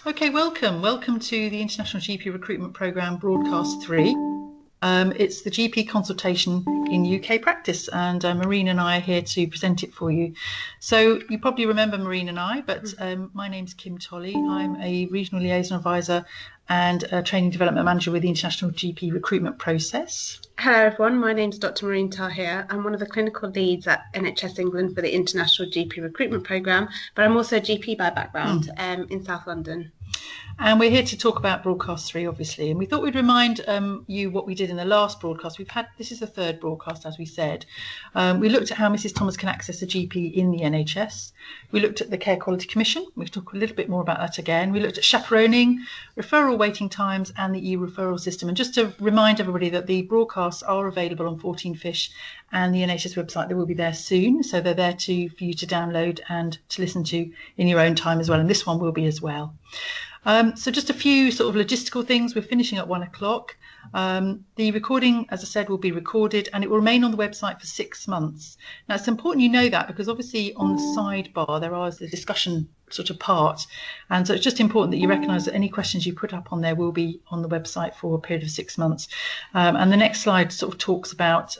Okay, welcome to the International GP Recruitment Programme Broadcast 3. It's the GP consultation in UK practice, and Maureen and I are here to present it for you. So you probably remember Maureen and I, but my name's Kim Tolley. I'm a Regional Liaison Advisor and a Training Development Manager with the International GP Recruitment Process. Hello everyone, my name's Dr. Maureen Tahir. I'm one of the clinical leads at NHS England for the International GP Recruitment Programme, but I'm also a GP by background in South London. And we're here to talk about Broadcast 3, obviously, and we thought we'd remind you what we did in the last broadcast. This is the third broadcast, as we said. We looked at how Mrs Thomas can access a GP in the NHS. We looked at the Care Quality Commission. We've talked a little bit more about that again. We looked at chaperoning, referral waiting times, and the e-referral system. And just to remind everybody that the broadcasts are available on 14 Fish and the NHS website. They will be there soon, so they're there for you to download and to listen to in your own time as well. And this one will be as well. So just a few sort of logistical things. We're finishing at 1 o'clock. The recording, as I said, will be recorded and it will remain on the website for 6 months. Now, it's important you know that because obviously on the sidebar there is the discussion sort of part. And so it's just important that you recognise that any questions you put up on there will be on the website for a period of 6 months. And the next slide sort of talks about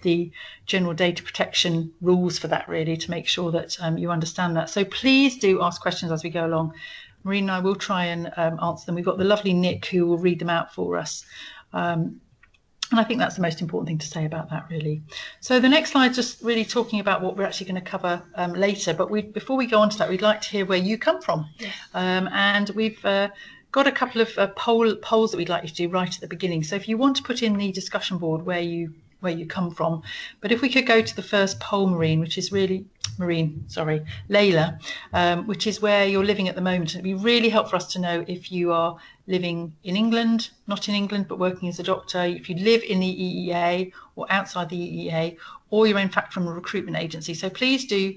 the general data protection rules for that, really, to make sure that you understand that. So please do ask questions as we go along. Maureen and I will try and answer them. We've got the lovely Nick who will read them out for us. And I think that's the most important thing to say about that, really. So the next slide is just really talking about what we're actually going to cover later. But before we go on to that, we'd like to hear where you come from. Yes. And we've got a couple of polls that we'd like you to do right at the beginning. So if you want to put in the discussion board where you come from. But if we could go to the first poll, which is really Layla, which is where you're living at the moment. It'd be really helpful for us to know if you are living in England, not in England, but working as a doctor, if you live in the EEA or outside the EEA, or you're in fact from a recruitment agency. So please do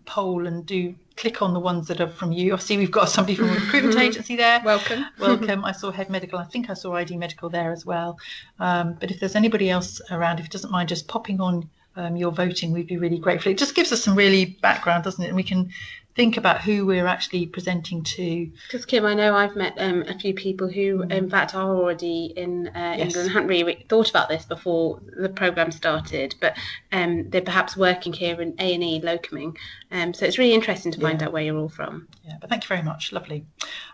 poll and do click on the ones that are from you. I see we've got somebody from a recruitment agency there. Welcome. Welcome. I saw Head Medical. I think I saw ID Medical there as well. But if there's anybody else around, if it doesn't mind just popping on your voting, we'd be really grateful. It just gives us some really background, doesn't it? And we can think about who we're actually presenting to. Because Kim, I know I've met a few people who in fact are already in England and hadn't really thought about this before the programme started, but they're perhaps working here in A&E locuming. So it's really interesting to find out where you're all from. Yeah, but thank you very much. Lovely.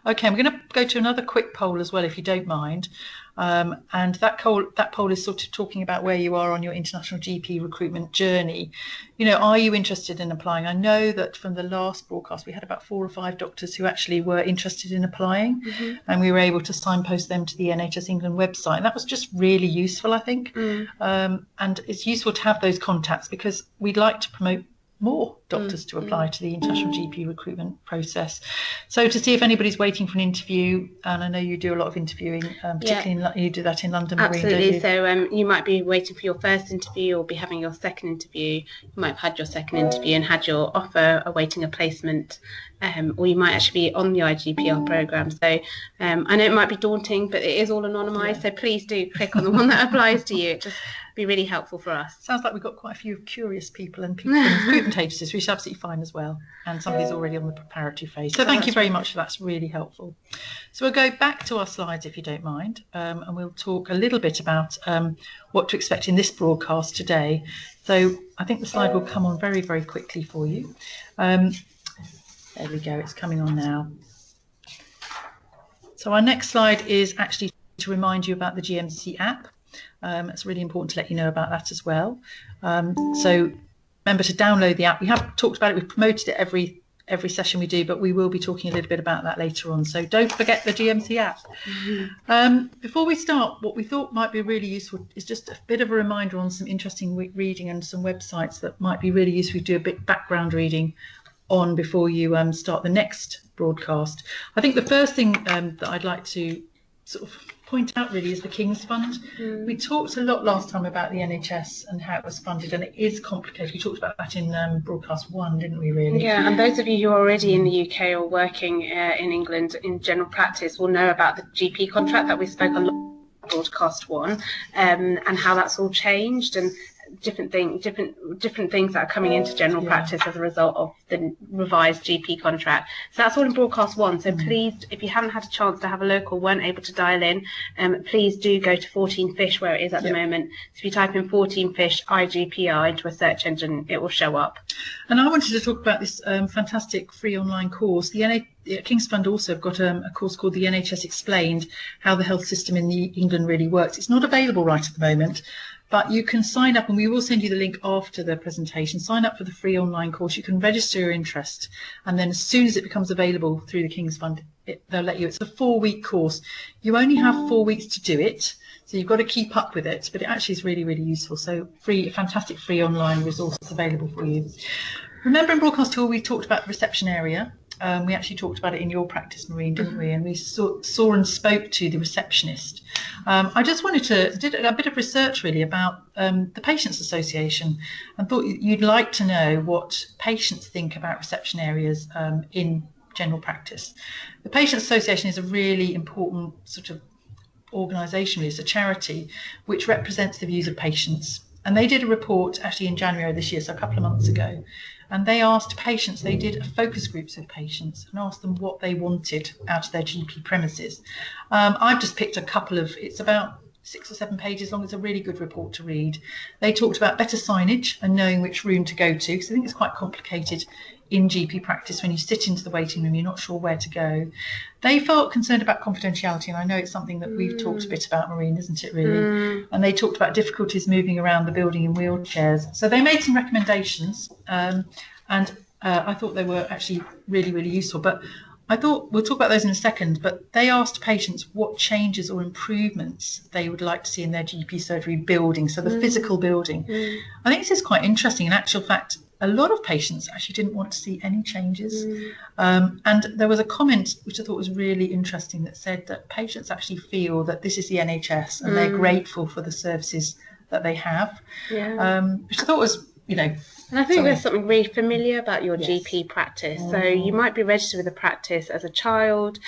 Okay, I'm going to go to another quick poll as well, if you don't mind. And that poll is sort of talking about where you are on your international GP recruitment journey. You know, are you interested in applying? I know that from the last broadcast we had about 4 or 5 doctors who actually were interested in applying, and we were able to signpost them to the NHS England website. And that was just really useful, I think. And it's useful to have those contacts because we'd like to promote more doctors to apply to the international GP recruitment process. So to see if anybody's waiting for an interview, and I know you do a lot of interviewing, particularly you do that in London, Maureen, absolutely. Don't you? So you might be waiting for your first interview or be having your second interview. You might have had your second interview and had your offer awaiting a placement, or you might actually be on the IGPR programme. So I know it might be daunting, but it is all anonymised, so please do click on the one that applies to you. It just be really helpful for us. Sounds like we've got quite a few curious people and people in recruitment agencies, which is absolutely fine as well. And somebody's already on the preparatory phase. So thank you very much. That's really helpful. So we'll go back to our slides if you don't mind, and we'll talk a little bit about what to expect in this broadcast today. So I think the slide will come on very, very quickly for you. There we go. It's coming on now. So our next slide is actually to remind you about the GMC app. It's really important to let you know about that as well. So remember to download the app. We have talked about it. We've promoted it every session we do, but we will be talking a little bit about that later on. So don't forget the GMC app. Before we start, what we thought might be really useful is just a bit of a reminder on some interesting reading and some websites that might be really useful to do a bit background reading on before you start the next broadcast. I think the first thing that I'd like to sort of point out really is the King's Fund. We talked a lot last time about the NHS and how it was funded, and it is complicated. We talked about that in broadcast 1, didn't we, really? Yeah, and those of you who are already in the UK or working in England in general practice will know about the GP contract that we spoke on broadcast 1, and how that's all changed. And different things that are coming into general practice as a result of the revised GP contract. So that's all in broadcast 1. So please, if you haven't had a chance to have a look or weren't able to dial in, please do go to 14 Fish where it is at the moment. So if you type in 14 Fish IGPR into a search engine, it will show up. And I wanted to talk about this fantastic free online course. The King's Fund also have got a course called the NHS Explained, how the health system in England really works. It's not available right at the moment, but you can sign up, and we will send you the link after the presentation. Sign up for the free online course. You can register your interest, and then as soon as it becomes available through the King's Fund, they'll let you. It's a 4-week course. You only have 4 weeks to do it, so you've got to keep up with it, but it actually is really, really useful. So a fantastic free online resource available for you. Remember in Broadcast Tour we talked about the reception area. We actually talked about it in your practice, Maureen, didn't we? And we saw and spoke to the receptionist. I just wanted to did a bit of research really about the Patients Association, and thought you'd like to know what patients think about reception areas in general practice. The Patients Association is a really important sort of organisation. It's a charity which represents the views of patients. And they did a report actually in January this year, so a couple of months ago. And they asked patients, they did focus groups with patients and asked them what they wanted out of their GP premises. I've just picked a couple of, it's about 6 or 7 pages long. It's a really good report to read. They talked about better signage and knowing which room to go to, because I think it's quite complicated in GP practice. When you sit into the waiting room, you're not sure where to go. They felt concerned about confidentiality, and I know it's something that we've talked a bit about, Maureen, isn't it really? And they talked about difficulties moving around the building in wheelchairs. So they made some recommendations, and I thought they were actually really, really useful. But I thought we'll talk about those in a second, but they asked patients what changes or improvements they would like to see in their GP surgery building, so the physical building. I think this is quite interesting. In actual fact, a lot of patients actually didn't want to see any changes. And there was a comment which I thought was really interesting that said that patients actually feel that this is the NHS and they're grateful for the services that they have, which I thought was, And I think there's something really familiar about your GP practice. So you might be registered with a practice as a child,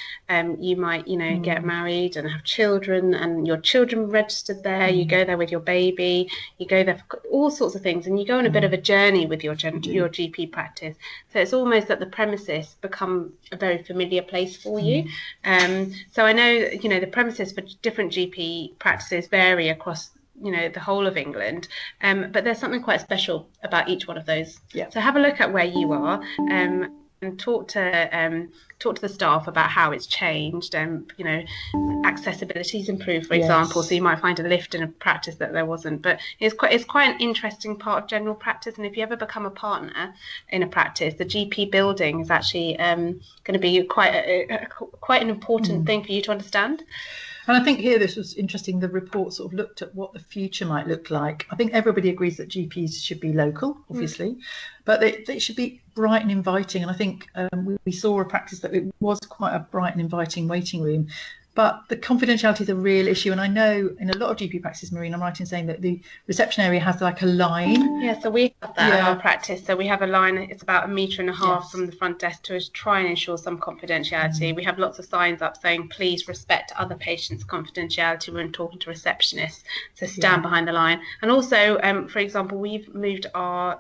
you might, get married and have children, and your children registered there, you go there with your baby, you go there for all sorts of things, and you go on a bit of a journey with your GP practice. So it's almost that the premises become a very familiar place for you. So I know, the premises for different GP practices vary across the whole of England, but there's something quite special about each one of those. So have a look at where you are, and talk to the staff about how it's changed. Accessibility's improved, for example, so you might find a lift in a practice that there wasn't. But it's quite an interesting part of general practice, and if you ever become a partner in a practice, the GP building is actually going to be quite an important thing for you to understand. And I think here this was interesting. The report sort of looked at what the future might look like. I think everybody agrees that GPs should be local, obviously, but they should be bright and inviting. And I think we saw a practice that it was quite a bright and inviting waiting room. But the confidentiality is a real issue. And I know in a lot of GP practices, Maureen, I'm right in saying that the reception area has like a line. Yeah, so we have that in our practice. So we have a line, it's about 1.5 meters from the front desk to try and ensure some confidentiality. We have lots of signs up saying, please respect other patients' confidentiality when talking to receptionists. So stand behind the line. And also, for example, we've moved our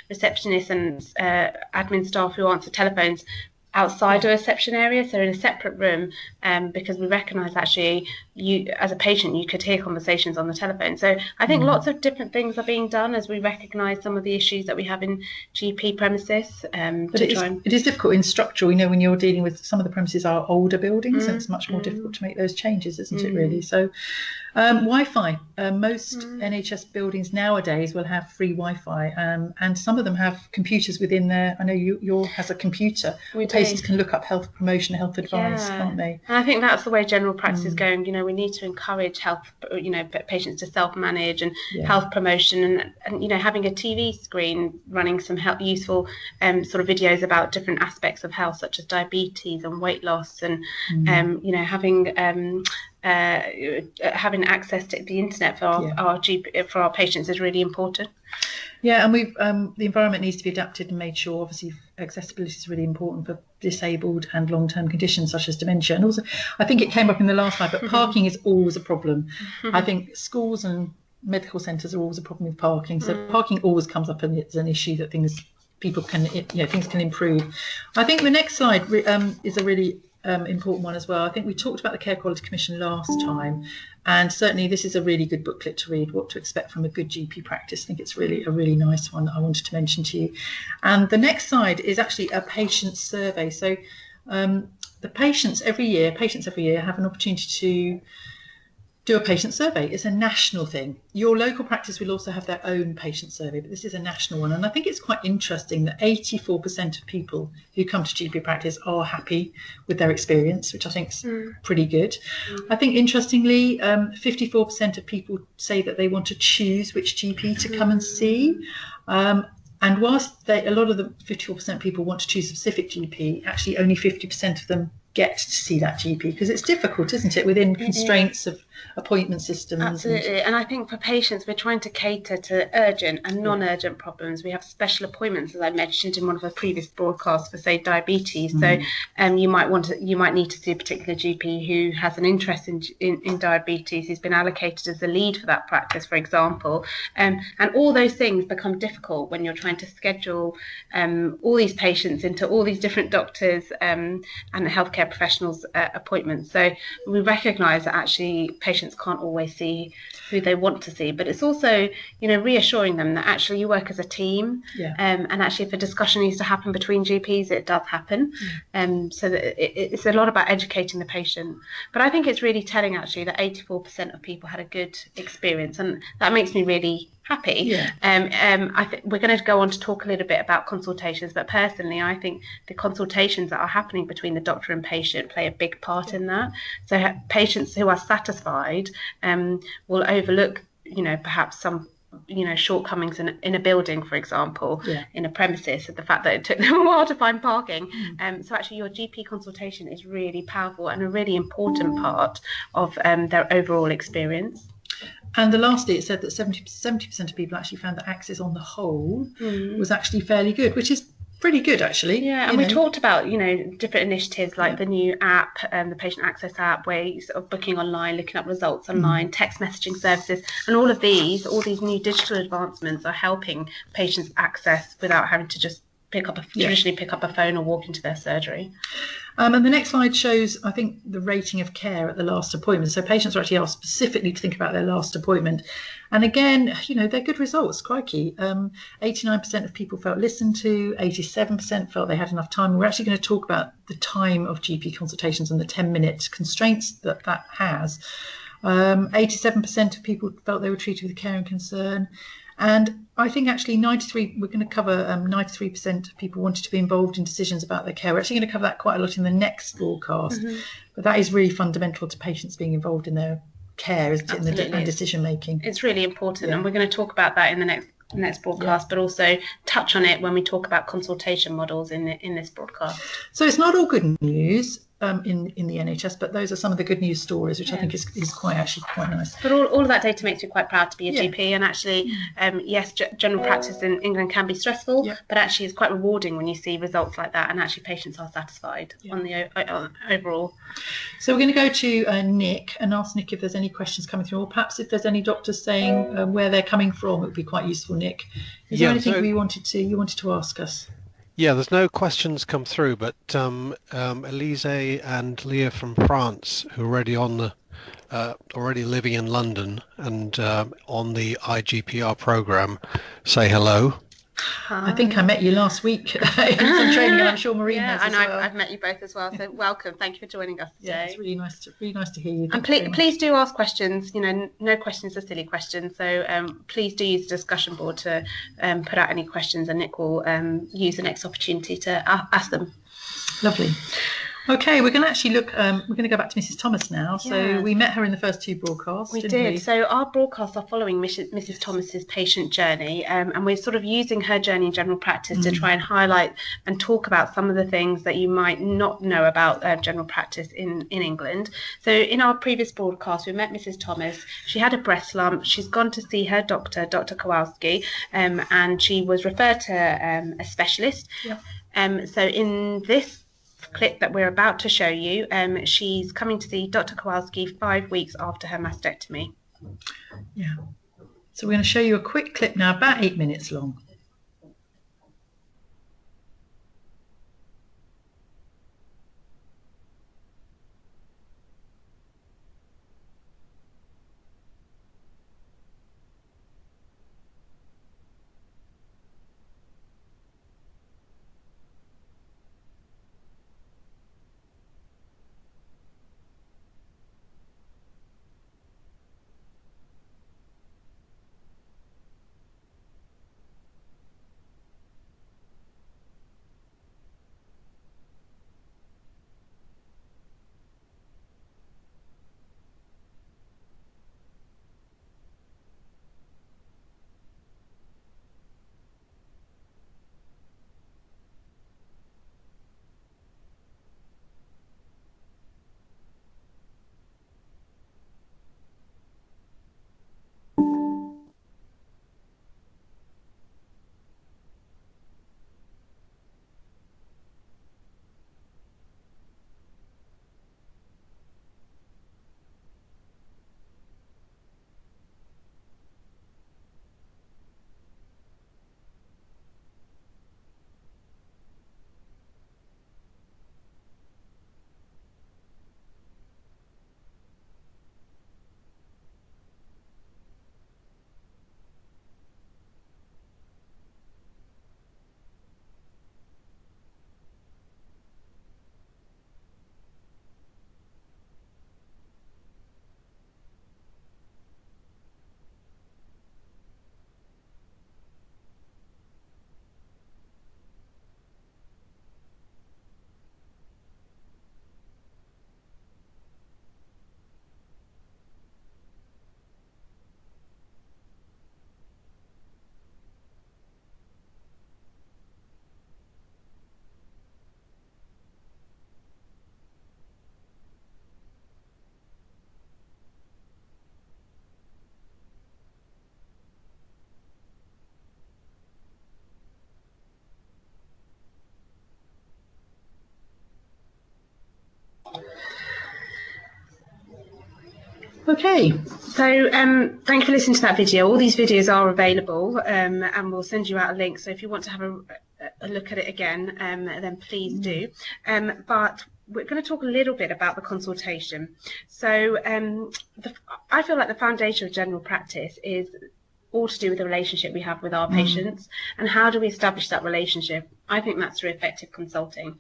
receptionists and admin staff who answer telephones outside the reception area, so in a separate room, because we recognise actually you as a patient you could hear conversations on the telephone. So I think lots of different things are being done as we recognise some of the issues that we have in GP premises. But it is difficult in structural, when you're dealing with some of the premises are older buildings, and it's much more difficult to make those changes, isn't it really? So Wi-Fi, most NHS buildings nowadays will have free Wi-Fi, and some of them have computers within there. I know yours has a computer. Patients can look up health promotion, health advice, can't they? And I think that's the way general practice is going. We need to encourage health, patients to self-manage and health promotion, and having a TV screen running some useful sort of videos about different aspects of health, such as diabetes and weight loss, and having access to the internet for our patients is really important. Yeah, and the environment needs to be adapted and made sure. Obviously, accessibility is really important for disabled and long-term conditions such as dementia. And also, I think it came up in the last slide, but parking is always a problem. I think schools and medical centres are always a problem with parking. So parking always comes up as an issue that things can improve. I think the next slide is a really important one as well. I think we talked about the Care Quality Commission last time, and certainly this is a really good booklet to read, What to Expect from a Good GP Practice. I think it's really a really nice one that I wanted to mention to you. And the next slide is actually a patient survey. So the patients every year have an opportunity to do a patient survey. It's a national thing. Your local practice will also have their own patient survey, but this is a national one. And I think it's quite interesting that 84% of people who come to GP practice are happy with their experience, which I think is pretty good. I think interestingly, 54% of people say that they want to choose which GP to come and see. And whilst a lot of the 54% of people want to choose a specific GP, actually only 50% of them get to see that GP, because it's difficult, isn't it, within constraints of appointment systems. Absolutely. And I think for patients, we're trying to cater to urgent and non-urgent problems. We have special appointments, as I mentioned in one of the previous broadcasts, for say diabetes. So you might need to see a particular GP who has an interest in diabetes, who's been allocated as the lead for that practice, for example. And all those things become difficult when you're trying to schedule all these patients into all these different doctors and healthcare professionals' appointments. So we recognise that actually patients can't always see who they want to see, but it's also, reassuring them that actually you work as a team, and actually if a discussion needs to happen between GPs, it does happen. So that it's a lot about educating the patient. But I think it's really telling actually that 84% of people had a good experience, and that makes me really happy. I think we're going to go on to talk a little bit about consultations, but personally I think the consultations that are happening between the doctor and patient play a big part in that. So patients who are satisfied will overlook perhaps some shortcomings in a building, for example, in a premises, and the fact that it took them a while to find parking. So actually your GP consultation is really powerful and a really important part of their overall experience. And lastly, it said that 70% of people actually found that access on the whole was actually fairly good, which is pretty good actually. And we talked about different initiatives like the new app, the patient access app, where you're sort of booking online, looking up results online, text messaging services, and all these new digital advancements are helping patients access without having to just traditionally pick up a phone or walk into their surgery. And the next slide shows, I think, the rating of care at the last appointment. So patients are actually asked specifically to think about their last appointment. And again, they're good results, crikey. 89% of people felt listened to, 87% felt they had enough time. We're actually going to talk about the time of GP consultations and the 10-minute constraints that has. 87% of people felt they were treated with care and concern. And I think actually we're going to cover 93% of people wanted to be involved in decisions about their care. We're actually going to cover that quite a lot in the next broadcast. But that is really fundamental to patients being involved in their care, isn't it, and decision making. It's really important, and we're going to talk about that in the next broadcast, but also touch on it when we talk about consultation models in this broadcast. So it's not all good news in the NHS, but those are some of the good news stories, which I think is quite nice. But all of that data makes me quite proud to be a GP, and actually yes, general practice in England can be stressful, but actually it's quite rewarding when you see results like that, and actually patients are satisfied on the overall. So we're going to go to Nick and ask Nick if there's any questions coming through, or perhaps if there's any doctors saying where they're coming from. It would be quite useful, Nick. Is there anything you wanted to ask us? Yeah, there's no questions come through, but Elise and Leah from France, who are already living in London and on the IGPR program, say hello. I think I met you last week in some training, and I'm sure Maureen has as well. I've met you both as well. So welcome. Thank you for joining us today. Yeah, it's really nice to hear you. And please do ask questions. No questions are silly questions. So please do use the discussion board to put out any questions, and Nick will use the next opportunity to ask them. Lovely. Okay, we're going to actually look, we're going to go back to Mrs. Thomas now. So we met her in the first two broadcasts, We did. So our broadcasts are following Mrs. Thomas's patient journey, and we're sort of using her journey in general practice to try and highlight and talk about some of the things that you might not know about general practice in England. So in our previous broadcast, we met Mrs. Thomas. She had a breast lump. She's gone to see her doctor, Dr. Kowalski, and she was referred to a specialist. So in this clip that we're about to show you, she's coming to see Dr. Kowalski 5 weeks after her mastectomy. So we're going to show you a quick clip now, about 8 minutes long. Okay, so thank you for listening to that video. All these videos are available, and we'll send you out a link. So if you want to have a look at it again, then please do. But we're going to talk a little bit about the consultation. So I feel like the foundation of general practice is all to do with the relationship we have with our patients, and how do we establish that relationship? I think that's through effective consulting.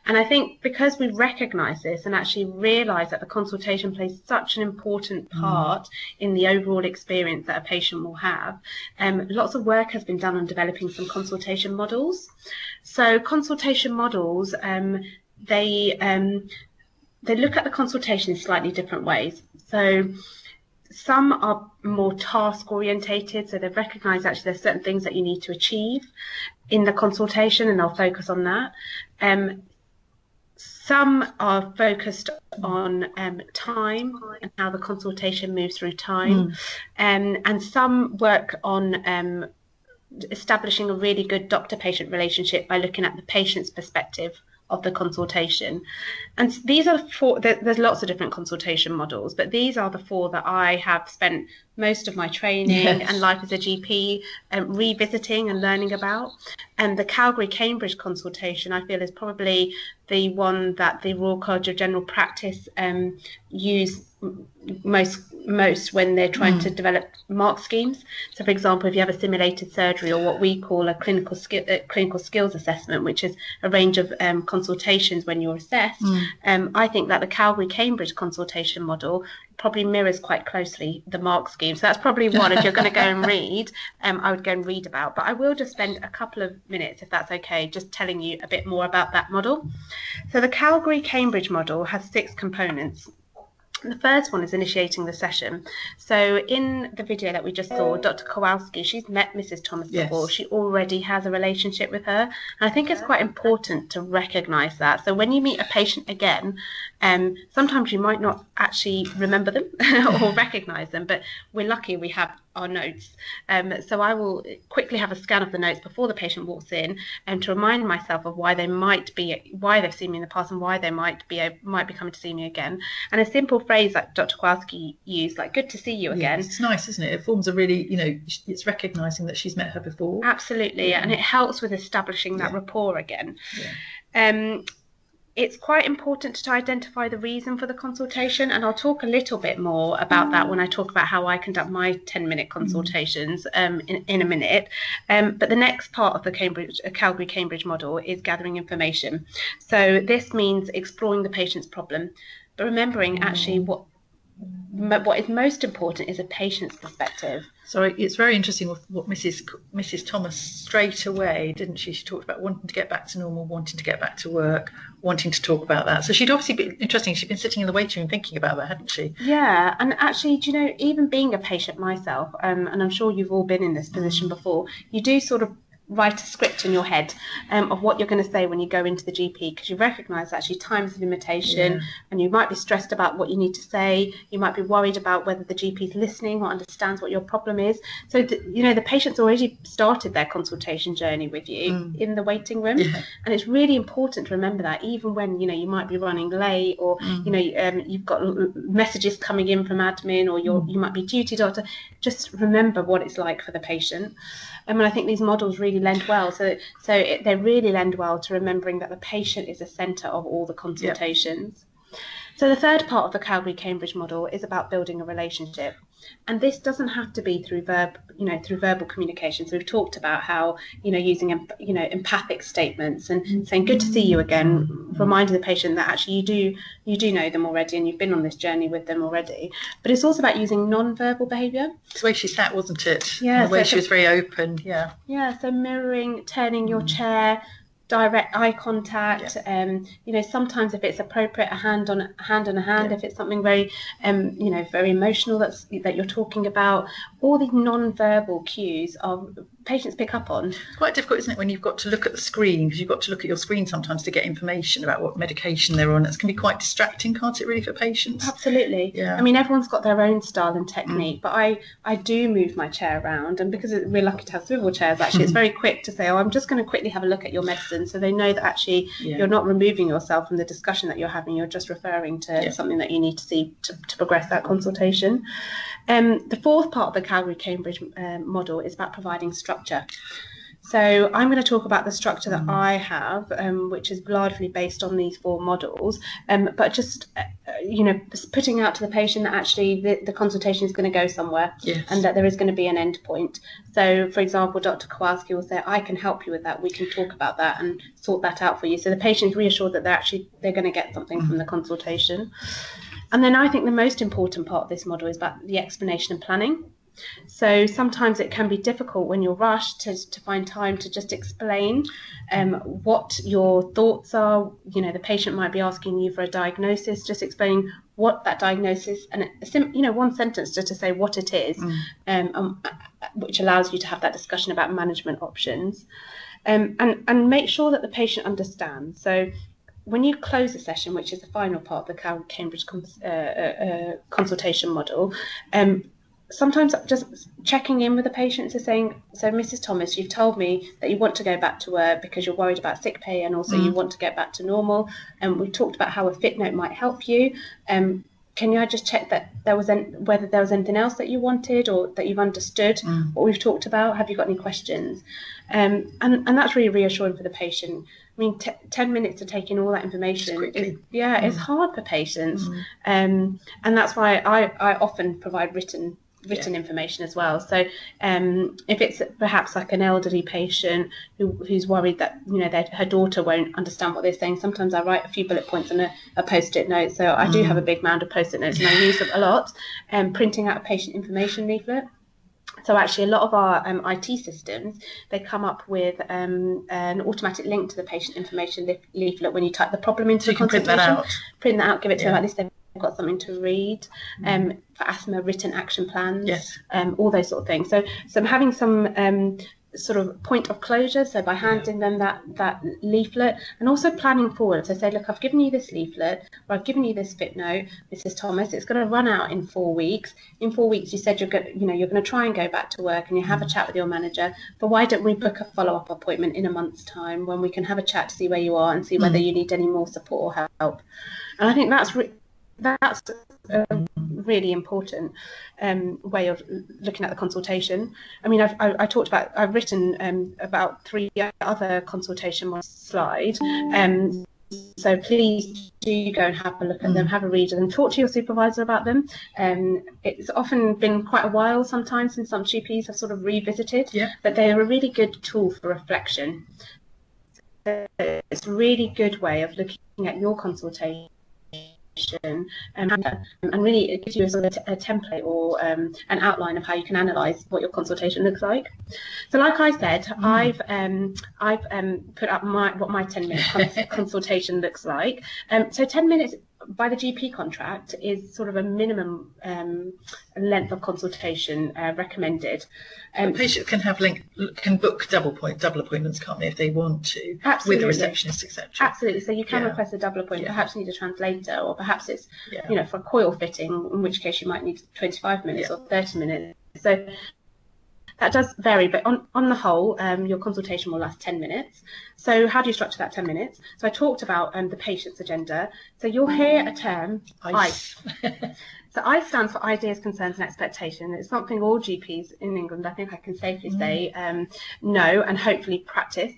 And I think because we recognise this and actually realise that the consultation plays such an important part in the overall experience that a patient will have, lots of work has been done on developing some consultation models. So consultation models, they look at the consultation in slightly different ways. So some are more task orientated, so they've recognised actually there's certain things that you need to achieve in the consultation, and they'll focus on that. Some are focused on time and how the consultation moves through time, and some work on establishing a really good doctor-patient relationship by looking at the patient's perspective of the consultation. And these are the four. There's lots of different consultation models, but these are the four that I have spent most of my training and life as a GP revisiting and learning about. And the Calgary-Cambridge consultation, I feel, is probably the one that the Royal College of General Practice use most when they're trying to develop mark schemes. So, for example, if you have a simulated surgery, or what we call a clinical skills assessment, which is a range of consultations when you're assessed, I think that the Calgary-Cambridge consultation model probably mirrors quite closely the mark scheme. So that's probably one, if you're going to go and read, I would go and read about. But I will just spend a couple of minutes, if that's okay, just telling you a bit more about that model. So the Calgary-Cambridge model has 6 components. The first one is initiating the session. So in the video that we just saw, Dr. Kowalski, she's met Mrs. Thomas before. She already has a relationship with her. And I think it's quite important to recognise that. So when you meet a patient again, sometimes you might not actually remember them or recognise them, but we're lucky we have our notes. So I will quickly have a scan of the notes before the patient walks in, and to remind myself of why they've seen me in the past and why they might be coming to see me again. And a simple phrase like Dr. Kowalski used, like "good to see you again." It's nice, isn't it? It forms a really, it's recognising that she's met her before. Absolutely, and it helps with establishing that rapport again. It's quite important to identify the reason for the consultation, and I'll talk a little bit more about that when I talk about how I conduct my 10-minute consultations in a minute. But the next part of the Calgary-Cambridge model is gathering information. So this means exploring the patient's problem, but remembering actually what is most important is a patient's perspective. So it's very interesting what Mrs. Thomas straight away, didn't she? She talked about wanting to get back to normal, wanting to get back to work, wanting to talk about that. So she'd obviously been interesting. She'd been sitting in the waiting room thinking about that, hadn't she? Yeah, and actually, do you know, even being a patient myself, and I'm sure you've all been in this position before, you do sort of write a script in your head of what you're going to say when you go into the GP, because you recognise actually time is a limitation, and you might be stressed about what you need to say. You might be worried about whether the GP is listening or understands what your problem is. So the patient's already started their consultation journey with you in the waiting room, and it's really important to remember that even when you might be running late, or you've got messages coming in from admin, or you might be duty doctor. Just remember what it's like for the patient. And I think these models really lend well. They really lend well to remembering that the patient is the centre of all the consultations. So the third part of the Calgary-Cambridge model is about building a relationship, and this doesn't have to be through verbal communication. So we've talked about how using empathic statements and saying "good to see you again," reminding the patient that actually you do know them already and you've been on this journey with them already. But it's also about using non-verbal behaviour. It's the way she sat, wasn't it? Yeah, the way she was very open. Yeah. Yeah. So mirroring, turning your chair, direct eye contact, sometimes if it's appropriate, a hand on a hand, if it's something very very emotional that you're talking about. All these non-verbal cues patients pick up on. It's quite difficult, isn't it, when you've got to look at the screen, because you've got to look at your screen sometimes to get information about what medication they're on. It can be quite distracting, can't it, really, for patients? Absolutely. I mean, everyone's got their own style and technique, but I do move my chair around, and because we're lucky to have swivel chairs, actually it's very quick to say, I'm just going to quickly have a look at your medicine, so they know that actually you're not removing yourself from the discussion that you're having, you're just referring to something that you need to see to progress that consultation. The fourth part of the Calgary-Cambridge model is about providing structure. So I'm going to talk about the structure that I have, which is largely based on these four models, but just putting out to the patient that actually the consultation is going to go somewhere, and that there is going to be an end point. So, for example, Dr. Kowalski will say, "I can help you with that. We can talk about that and sort that out for you." So the patient is reassured that they're going to get something from the consultation. And then I think the most important part of this model is about the explanation and planning. So sometimes it can be difficult when you're rushed to find time to just explain what your thoughts are. The patient might be asking you for a diagnosis, just explaining what that diagnosis, and one sentence just to say what it is, which allows you to have that discussion about management options, and make sure that the patient understands. So when you close a session, which is the final part of the Cambridge consultation model, sometimes just checking in with the patient, so saying, "So Mrs. Thomas, you've told me that you want to go back to work because you're worried about sick pay, and also you want to get back to normal, and we talked about how a fit note might help you. Can I just check that whether there was anything else that you wanted, or that you've understood what we've talked about? Have you got any questions?" And that's really reassuring for the patient. I mean, 10 minutes to take in all that information, it's hard for patients, and that's why I often provide written information as well. So if it's perhaps like an elderly patient who's worried that her daughter won't understand what they're saying, sometimes I write a few bullet points on a post-it note. So I do have a big mound of post-it notes, and I use them a lot. Printing out a patient information leaflet. So actually, a lot of our IT systems, they come up with an automatic link to the patient information leaflet when you type the problem into the consultation. Print that out, give it to them. At least they've got something to read. For asthma, written action plans, all those sort of things. So having some sort of point of closure, so by handing them that leaflet, and also planning forward. So say, look, I've given you this leaflet, or I've given you this fit note, Mrs. Thomas, it's going to run out in 4 weeks. In 4 weeks, you said you're going to try and go back to work, and you have a chat with your manager, but why don't we book a follow-up appointment in a month's time when we can have a chat to see where you are and see whether you need any more support or help. And I think that's a really important way of looking at the consultation. I mean, I've written about 3 other consultation on slide. So please do go and have a look at them, have a read of them, talk to your supervisor about them. It's often been quite a while sometimes since some GPs have sort of revisited, but they're a really good tool for reflection. It's a really good way of looking at your consultation. And really it gives you a sort of a template or an outline of how you can analyse what your consultation looks like. So like I said, I've put up what my 10-minute consultation looks like. So 10 minutes by the GP contract is sort of a minimum length of consultation recommended. So patients can book double appointments, can't they, if they want to, absolutely, with the receptionist, etc. Absolutely. So you can request a double appointment. Perhaps you need a translator, or perhaps it's for a coil fitting, in which case you might need 25 minutes or 30 minutes. So that does vary, but on the whole, your consultation will last 10 minutes. So how do you structure that 10 minutes? So I talked about the patient's agenda. So you'll hear a term, ICE. So ICE stands for Ideas, Concerns and Expectation. It's something all GPs in England, I think I can safely say, know and hopefully practice.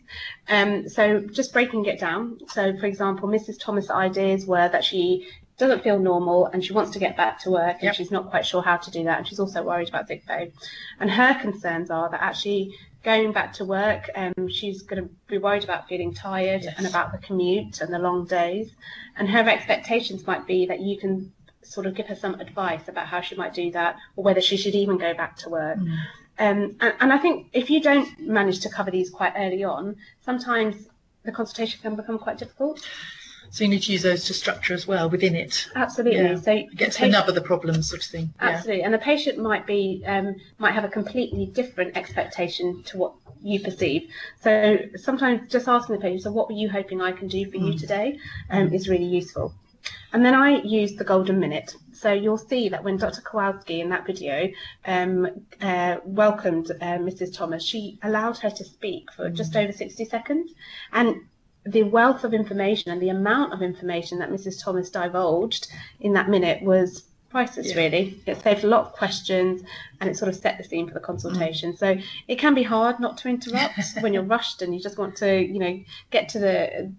So just breaking it down. So for example, Mrs. Thomas' ideas were that she doesn't feel normal and she wants to get back to work, and she's not quite sure how to do that, and she's also worried about sick pay. And her concerns are that actually going back to work, she's going to be worried about feeling tired and about the commute and the long days. And her expectations might be that you can sort of give her some advice about how she might do that, or whether she should even go back to work. And I think if you don't manage to cover these quite early on, sometimes the consultation can become quite difficult. So you need to use those to structure as well within it. Absolutely. So get to the nub of the problem, sort of thing. Absolutely. And the patient might have a completely different expectation to what you perceive. So sometimes just asking the patient, so what were you hoping I can do for you today, is really useful. And then I use the golden minute. So you'll see that when Dr. Kowalski in that video welcomed Mrs. Thomas, she allowed her to speak for just over 60 seconds. And the wealth of information and the amount of information that Mrs. Thomas divulged in that minute was priceless, really. It saved a lot of questions, and it sort of set the scene for the consultation. So it can be hard not to interrupt when you're rushed and you just want to, get to the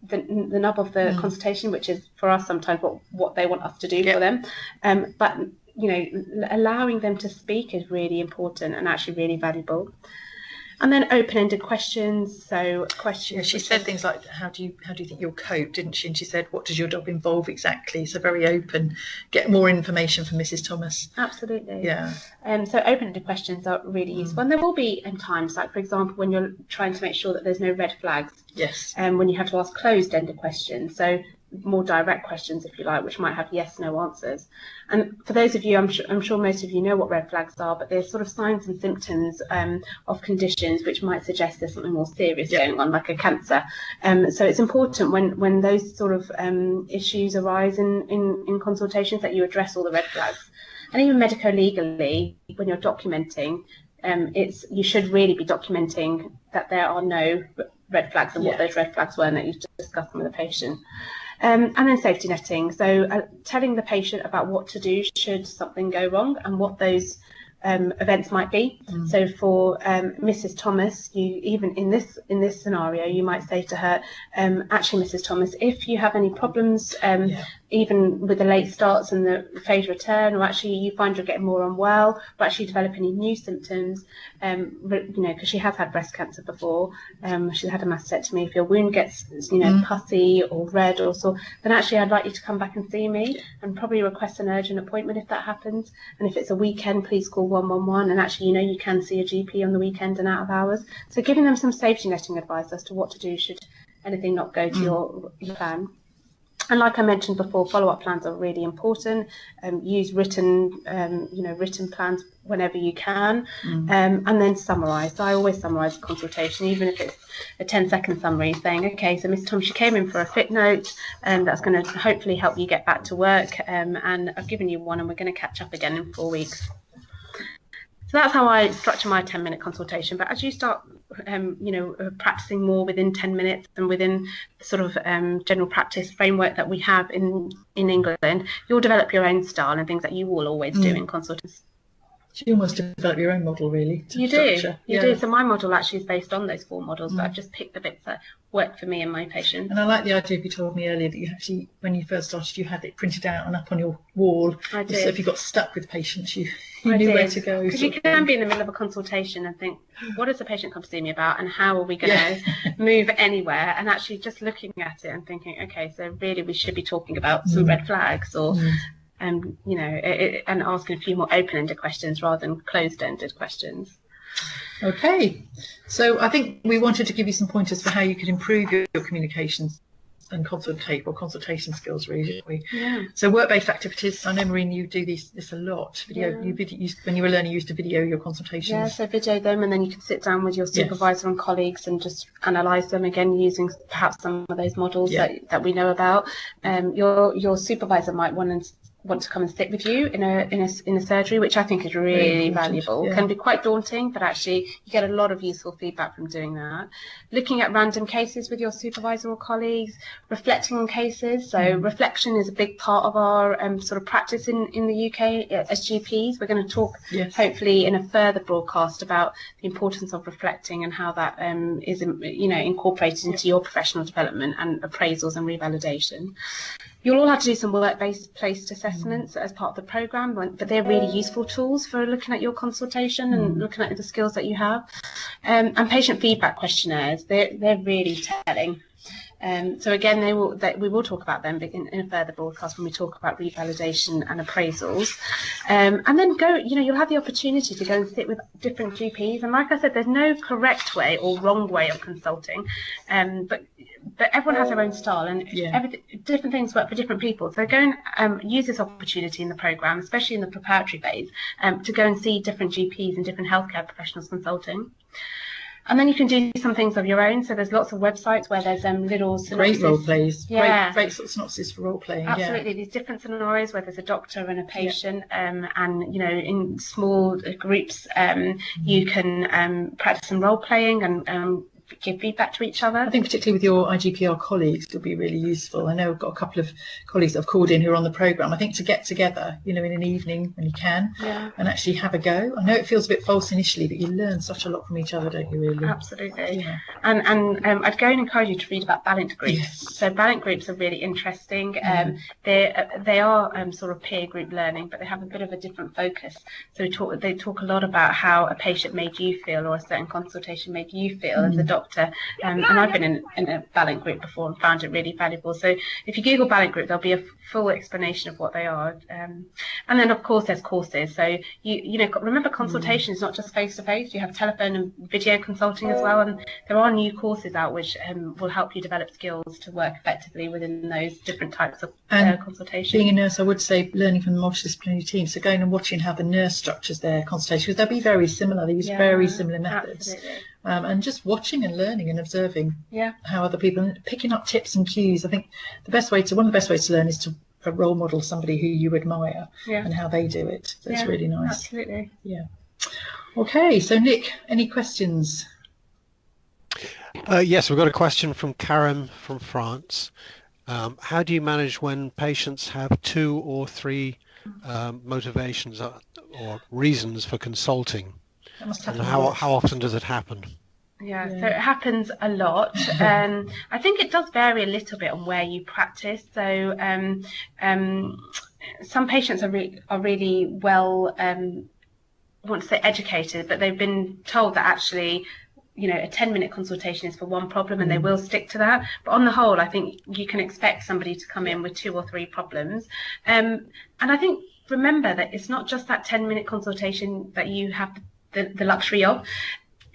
nub of the consultation, which is for us sometimes what they want us to do for them. But allowing them to speak is really important and actually really valuable. And then open-ended questions. So questions. Yeah, she said things like, "How do you think you'll cope?" Didn't she? And she said, "What does your job involve exactly?" So very open. Get more information from Mrs. Thomas. Absolutely. Yeah. So open-ended questions are really useful. And there will be times, like for example, when you're trying to make sure that there's no red flags. Yes. When you have to ask closed-ended questions. So more direct questions, if you like, which might have yes/no answers. And for those of you, I'm sure most of you know what red flags are, but they're sort of signs and symptoms of conditions which might suggest there's something more serious going on, like a cancer. So it's important when those sort of issues arise in consultations that you address all the red flags. And even medico-legally, when you're documenting, you should really be documenting that there are no red flags and what those red flags were and that you've discussed them with the patient. And then safety netting, so telling the patient about what to do should something go wrong and what those events might be. So for Mrs. Thomas, even in this scenario, you might say to her, actually, Mrs. Thomas, if you have any problems, even with the late starts and the phase return, or actually you find you're getting more unwell, but actually develop any new symptoms, because she has had breast cancer before, she's had a mastectomy. If your wound gets, pussy or red or sore, then actually I'd like you to come back and see me and probably request an urgent appointment if that happens. And if it's a weekend, please call 111. And actually, you can see a GP on the weekend and out of hours. So giving them some safety netting advice as to what to do should anything not go to your plan. And like I mentioned before, follow-up plans are really important. Use written plans whenever you can, and then summarise. So I always summarise a consultation, even if it's a 10-second summary, saying, okay, so Miss Thomas, you came in for a fit note, and that's going to hopefully help you get back to work. And I've given you one, and we're going to catch up again in 4 weeks. So that's how I structure my 10-minute consultation. But as you start, practicing more within 10 minutes and within the sort of general practice framework that we have in England, you'll develop your own style and things that you will always do in consultations. So you almost develop your own model, really. You do. So my model actually is based on those 4 models, but I've just picked the bits that work for me and my patients. And I like the idea you told me earlier that you actually, when you first started, you had it printed out and up on your wall. I did. So if you got stuck with patients, you knew where to go. Because you can be in the middle of a consultation and think, what does the patient come to see me about, and how are we going to move anywhere? And actually just looking at it and thinking, okay, so really we should be talking about some red flags, or and asking a few more open-ended questions rather than closed-ended questions. Okay, so I think we wanted to give you some pointers for how you could improve your communications and consultation skills, really, didn't we? Yeah. So work-based activities. I know, Maureen, you do this a lot. Video. When you were learning, you used to video your consultations. Yeah, so video them, and then you can sit down with your supervisor and colleagues and just analyse them again using perhaps some of those models that we know about. Your supervisor might want to come and sit with you in a surgery, which I think is really valuable. Can be quite daunting, but actually you get a lot of useful feedback from doing that. Looking at random cases with your supervisor or colleagues, reflecting on cases. So reflection is a big part of our sort of practice in the UK as GPs. We're going to talk hopefully in a further broadcast about the importance of reflecting and how that is incorporated into your professional development and appraisals and revalidation. You'll all have to do some work-based placed assessments as part of the programme, but they're really useful tools for looking at your consultation and looking at the skills that you have. And patient feedback questionnaires, they're really telling. So again, we will talk about them in a further broadcast when we talk about revalidation and appraisals. And then you'll have the opportunity to go and sit with different GPs. And like I said, there's no correct way or wrong way of consulting, but everyone has their own style, and different things work for different people. So go and use this opportunity in the programme, especially in the preparatory phase, to go and see different GPs and different healthcare professionals consulting. And then you can do some things of your own. So there's lots of websites where there's little synopsis. Great role plays. Yeah. Great sort of synopsis for role playing. Absolutely. These different scenarios where there's a doctor and a patient, and in small groups, you can practice some role playing and give feedback to each other. I think particularly with your IGPR colleagues it'll be really useful. I know I've got a couple of colleagues that have called in who are on the programme. I think to get together, in an evening when you can, and actually have a go. I know it feels a bit false initially, but you learn such a lot from each other, don't you, really? Absolutely. Yeah. And I'd go and encourage you to read about Balint groups. Yes. So Balint groups are really interesting. They are sort of peer group learning, but they have a bit of a different focus. So they talk a lot about how a patient made you feel, or a certain consultation made you feel as a doctor. And I've been in a Balint group before and found it really valuable. So if you Google Balint group, there'll be a full explanation of what they are. And then of course there's courses. So remember, consultation is not just face to face. You have telephone and video consulting as well. And there are new courses out which will help you develop skills to work effectively within those different types of consultation. Being a nurse, I would say learning from the multidisciplinary team. So going and watching how the nurse structures their consultation, because they'll be very similar. They use very similar methods. Absolutely. And just watching and learning and observing how other people, and picking up tips and cues. I think one of the best ways to learn is to role model somebody who you admire and how they do it. So it's really nice. Absolutely. Yeah. Okay, so Nick, any questions? Yes, we've got a question from Karen from France. How do you manage when patients have 2 or 3 motivations or reasons for consulting? And how often does it happen? Yeah, so it happens a lot. I think it does vary a little bit on where you practice. So some patients are really well, I want to say educated, but they've been told that actually, a 10-minute consultation is for one problem, and they will stick to that. But on the whole, I think you can expect somebody to come in with 2 or 3 problems. And I think, remember that it's not just that 10-minute consultation that you have the luxury of.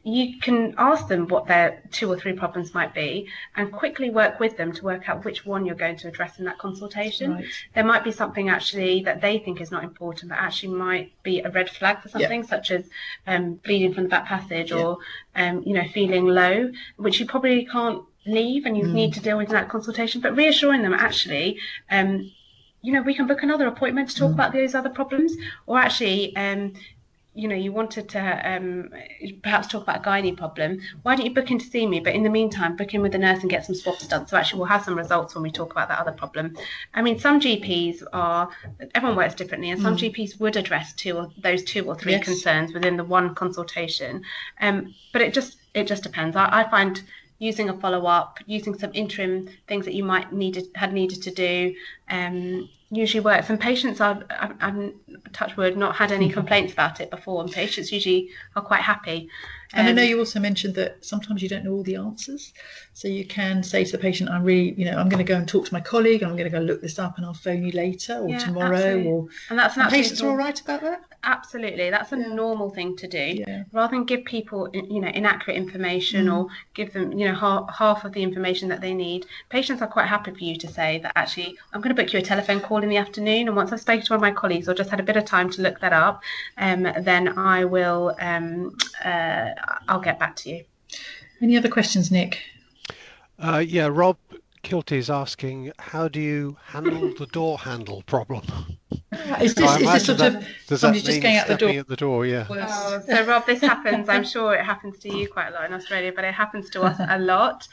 you can ask them what their 2 or 3 problems might be and quickly work with them to work out which one you're going to address in that consultation. Right. There might be something actually that they think is not important, but actually might be a red flag for something, such as bleeding from the back passage or, feeling low, which you probably can't leave and you need to deal with in that consultation. But reassuring them, actually, we can book another appointment to talk about those other problems, or actually, you wanted to perhaps talk about a gynae problem. Why don't you book in to see me? But in the meantime, book in with the nurse and get some swabs done. So actually, we'll have some results when we talk about that other problem. I mean, some GPs everyone works differently, and some GPs would address those 2 or 3 concerns within the one consultation. But it just depends. I find using a follow-up, using some interim things that you might had needed to do, usually works. And patients I've touch wood, not had any complaints about it before, and patients usually are quite happy. And I know you also mentioned that sometimes you don't know all the answers, so you can say to the patient, I'm going to go and talk to my colleague, I'm going to go look this up and I'll phone you later or tomorrow. Absolutely. And patients are all right about that? Absolutely, that's a normal thing to do. Rather than give people inaccurate information or give them half of the information that they need. Patients are quite happy for you to say that actually I'm going to book you a telephone call in the afternoon, and once I've spoken to one of my colleagues or just had a bit of time to look that up, then I will I'll get back to you. Any other questions, Nick? Rob Kilty is asking, how do you handle the door handle problem? Is this sort of somebody just going out the door? At the door, So Rob, this happens. I'm sure it happens to you quite a lot in Australia, but it happens to us a lot.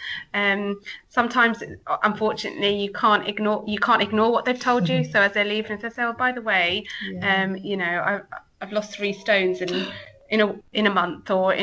Sometimes, unfortunately, you can't ignore what they've told you. So as they're leaving, they say, "Oh, by the way, I've lost 3 stones in a month," or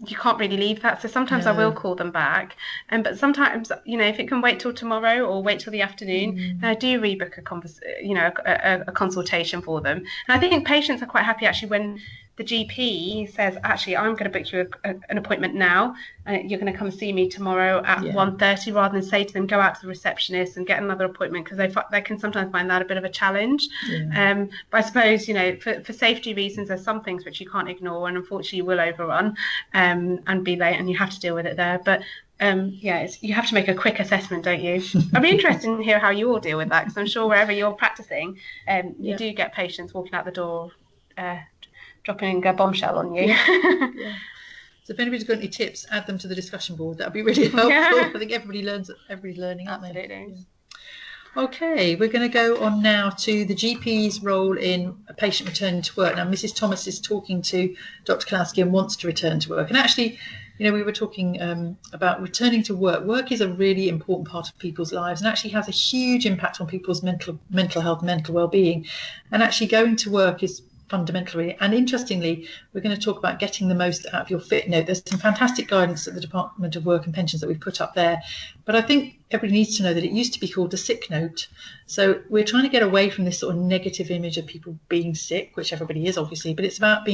you can't really leave that. So sometimes I will call them back, but sometimes if it can wait till tomorrow or wait till the afternoon, then I do rebook a consultation for them. And I think patients are quite happy actually when the GP says, actually, I'm going to book you an appointment now. You're going to come see me tomorrow at 1:30, rather than say to them, go out to the receptionist and get another appointment, because they can sometimes find that a bit of a challenge. But I suppose, for safety reasons, there's some things which you can't ignore, and unfortunately you will overrun and be late, and you have to deal with it there. But you have to make a quick assessment, don't you? I'd be interested to hear how you all deal with that, because I'm sure wherever you're practicing, you do get patients walking out the door dropping a bombshell on you. So if anybody's got any tips, add them to the discussion board. That'd be really helpful. I think everybody's learning, aren't they? Absolutely. Okay, we're going to go on now to the GP's role in a patient returning to work. Now, Mrs. Thomas is talking to Dr. Kalowski and wants to return to work. And actually, we were talking about returning to work. Work is a really important part of people's lives and actually has a huge impact on people's mental health, mental well-being. And actually going to work is fundamentally, and interestingly, we're going to talk about getting the most out of your fit note. There's some fantastic guidance at the Department of Work and Pensions that we've put up there, but I think everybody needs to know that it used to be called the sick note. So we're trying to get away from this sort of negative image of people being sick, which everybody is obviously, but it's about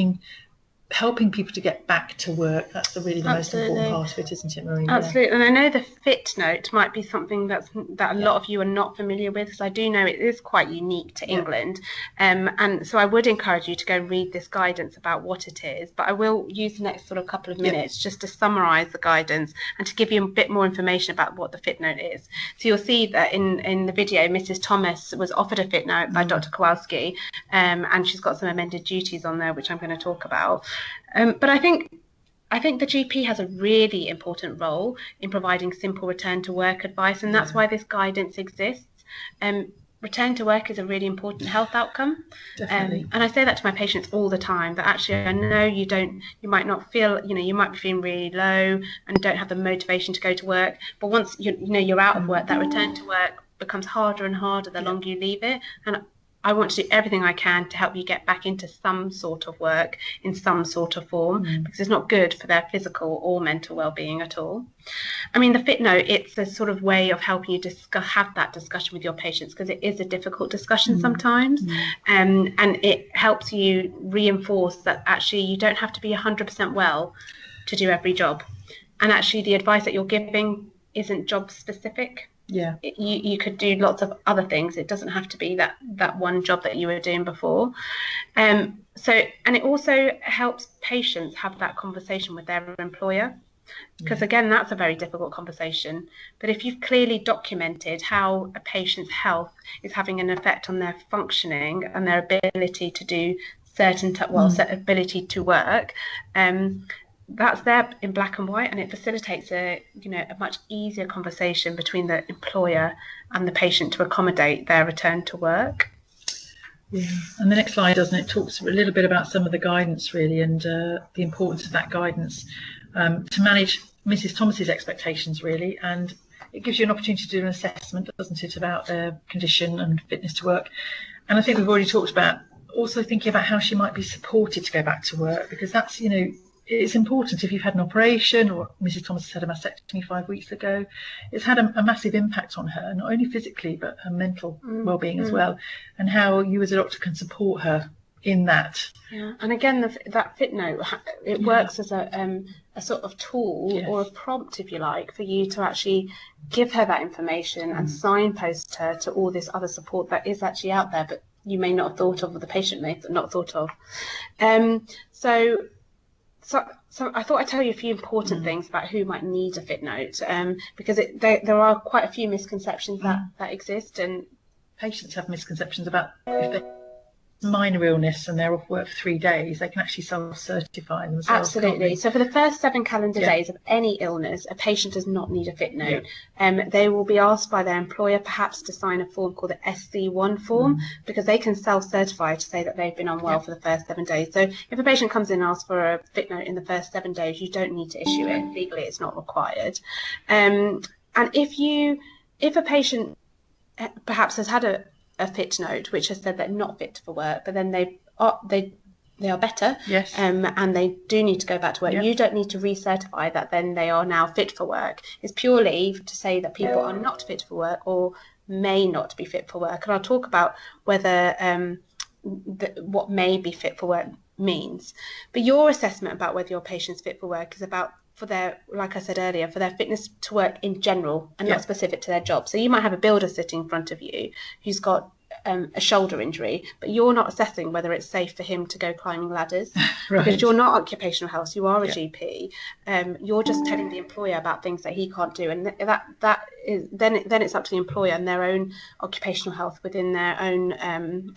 helping people to get back to work. That's really the most important part of it, isn't it, Marie? Absolutely. And I know the fit note might be something that a lot of you are not familiar with, because I do know it is quite unique to England. And so I would encourage you to go read this guidance about what it is, but I will use the next sort of couple of minutes just to summarise the guidance and to give you a bit more information about what the fit note is. So you'll see that in the video, Mrs. Thomas was offered a fit note by Dr. Kowalski, and she's got some amended duties on there, which I'm going to talk about. But I think the GP has a really important role in providing simple return to work advice, and that's why this guidance exists. Return to work is a really important health outcome. Definitely. And I say that to my patients all the time, that actually I know you might not feel, you might be feeling really low and don't have the motivation to go to work, but once you're out of work, that return to work becomes harder and harder the longer you leave it. And I want to do everything I can to help you get back into some sort of work in some sort of form, because it's not good for their physical or mental well-being at all. I mean, the fit note, it's a sort of way of helping you have that discussion with your patients, because it is a difficult discussion sometimes. And it helps you reinforce that actually you don't have to be 100% well to do every job. And actually the advice that you're giving isn't job specific. you could do lots of other things. It doesn't have to be that one job that you were doing before. And it also helps patients have that conversation with their employer, because again, that's a very difficult conversation. But if you've clearly documented how a patient's health is having an effect on their functioning and their ability to do certain ability to work, that's there in black and white, and it facilitates a much easier conversation between the employer and the patient to accommodate their return to work. Yeah, and the next slide, doesn't it, talks a little bit about some of the guidance really, and the importance of that guidance to manage Mrs. Thomas's expectations really, and it gives you an opportunity to do an assessment, doesn't it, about their condition and fitness to work. And I think we've already talked about also thinking about how she might be supported to go back to work, because that's, it's important. If you've had an operation, or Mrs. Thomas had a mastectomy 5 weeks ago, it's had a massive impact on her, not only physically but her mental well-being as well, and how you as a doctor can support her in that. Yeah, and again, that fit note, it works as a sort of tool or a prompt, if you like, for you to actually give her that information and signpost her to all this other support that is actually out there, but you may not have thought of, or the patient may have not thought of. So I thought I'd tell you a few important things about who might need a fit note, because there are quite a few misconceptions that exist, and patients have misconceptions about if they minor illness and they're off work for 3 days, they can actually self-certify themselves. Absolutely. So for the first 7 calendar days of any illness, a patient does not need a fit note. They will be asked by their employer perhaps to sign a form called the SC1 form, because they can self-certify to say that they've been unwell for the first 7 days. So if a patient comes in and asks for a fit note in the first 7 days, you don't need to issue it. Legally, it's not required. And if a patient perhaps has had a fit note which has said they're not fit for work, but then they are better, and they do need to go back to work, you don't need to recertify that then they are now fit for work. It's purely to say that people are not fit for work or may not be fit for work, and I'll talk about whether what may be fit for work means. But your assessment about whether your patient's fit for work is about, for their, like I said earlier, for their fitness to work in general and not specific to their job. So you might have a builder sitting in front of you who's got a shoulder injury, but you're not assessing whether it's safe for him to go climbing ladders because you're not occupational health, you are a GP. You're just telling the employer about things that he can't do, and that is then it's up to the employer and their own occupational health within their own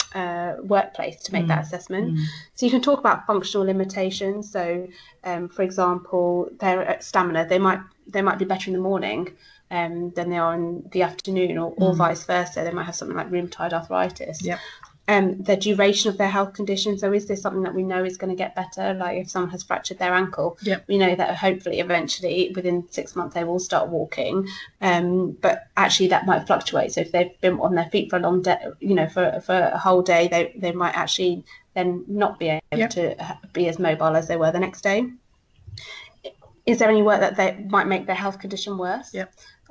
workplace to make that assessment. So you can talk about functional limitations. So for example, their stamina, they might be better in the morning than they are in the afternoon, or vice versa. They might have something like rheumatoid arthritis. The duration of their health condition. So is this something that we know is going to get better? Like if someone has fractured their ankle, we know that hopefully eventually within 6 months they will start walking, but actually that might fluctuate. So if they've been on their feet for a long day, for a whole day, they might actually then not be able to be as mobile as they were the next day. Is there any work that they might make their health condition worse?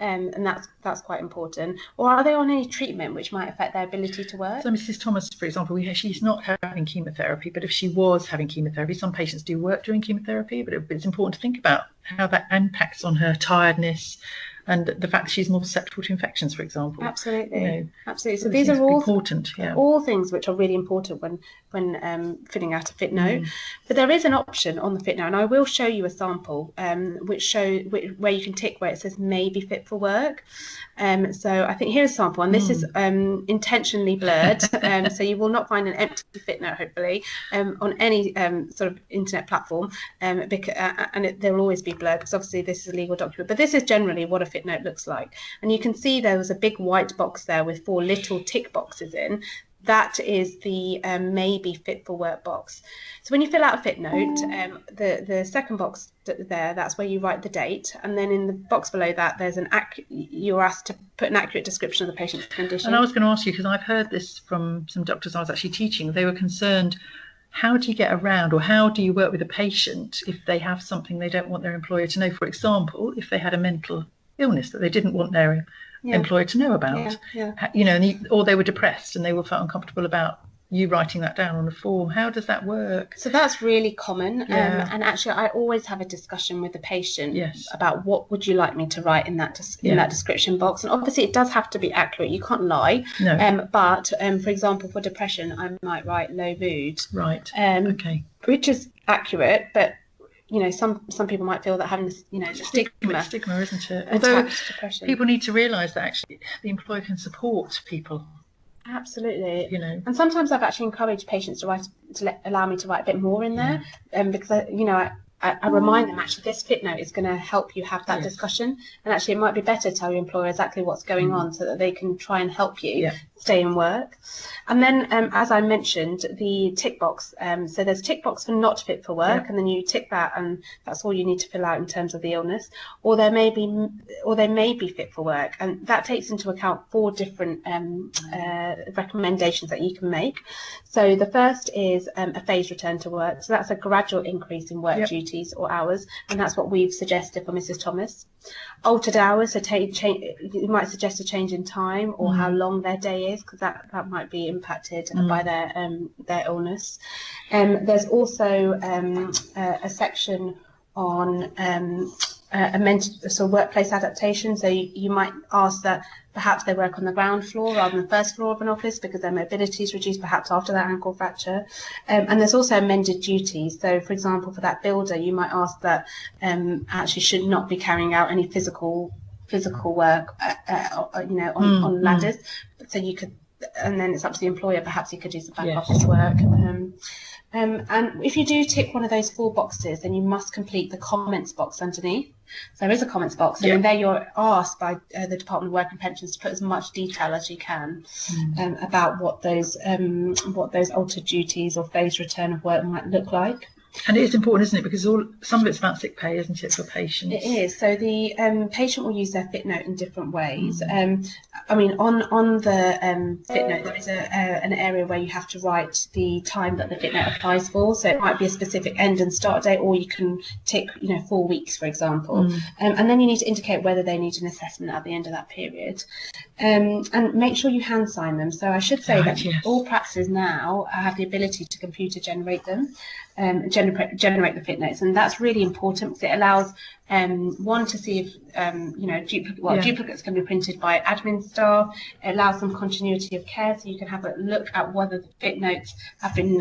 And that's quite important. Or are they on any treatment which might affect their ability to work? So Mrs. Thomas, for example, she's not having chemotherapy, but if she was having chemotherapy, some patients do work during chemotherapy, but it's important to think about how that impacts on her tiredness and the fact that she's more susceptible to infections, for example. Absolutely. Absolutely. So these are all important, all things which are really important when filling out a fit note. But there is an option on the fit note, and I will show you a sample where you can tick where it says maybe fit for work. So I think here's a sample, and this is intentionally blurred, so you will not find an empty fit note, hopefully, on any sort of internet platform, and they will always be blurred because obviously this is a legal document. But this is generally what a fit note looks like, and you can see there was a big white box there with 4 little tick boxes in. That is the maybe fit for work box. So when you fill out a fit note, the second box there, that's where you write the date, and then in the box below that, there's you're asked to put an accurate description of the patient's condition. And I was going to ask you, because I've heard this from some doctors I was actually teaching, they were concerned, how do you get around, or how do you work with a patient if they have something they don't want their employer to know? For example, if they had a mental illness that they didn't want their employer to know about, or they were depressed and they felt uncomfortable about you writing that down on a form? How does that work? So that's really common. Yeah. And actually, I always have a discussion with the patient Yes. about what would you like me to write in that Yeah. that description box. And obviously, it does have to be accurate. You can't lie. No. But for example, for depression, I might write low mood. Right. Okay. Which is accurate, but some people might feel that having this, stigma, isn't it? Although people need to realise that actually the employer can support people. Absolutely. And sometimes I've actually encouraged patients to allow me to write a bit more in there, because I remind them actually this fit note is going to help you have that discussion, and actually it might be better to tell your employer exactly what's going on so that they can try and help you stay in work. And then as I mentioned, the tick box, so there's tick box for not fit for work, and then you tick that, and that's all you need to fill out in terms of the illness, or they may be fit for work, and that takes into account 4 different recommendations that you can make. So the first is a phased return to work, so that's a gradual increase in work duties or hours, and that's what we've suggested for Mrs. Thomas. Altered hours, so you might suggest a change in time or how long their day is, because that might be impacted by their illness. There's also a section on workplace adaptation. So you might ask that perhaps they work on the ground floor rather than the first floor of an office because their mobility is reduced perhaps after that ankle fracture. And there's also amended duties. So for example, for that builder, you might ask that actually should not be carrying out any physical work on ladders. So you could, and then it's up to the employer, perhaps you could do some back office work. And if you do tick one of those 4 boxes, then you must complete the comments box underneath. So there is a comments box, and there you're asked by the Department of Work and Pensions to put as much detail as you can about what those altered duties or phased return of work might look like. And it is important, isn't it? Because some of it's about sick pay, isn't it, for patients? It is. So the patient will use their fit note in different ways. I mean, on the fit note, there is an area where you have to write the time that the fit note applies for. So it might be a specific end and start date, or you can tick, 4 weeks, for example. And then you need to indicate whether they need an assessment at the end of that period. And make sure you hand sign them. So I should say that all practices now have the ability to computer generate them. Generate the fit notes, and that's really important because it allows one to see if duplicates can be printed by admin staff. It allows some continuity of care, so you can have a look at whether the fit notes have been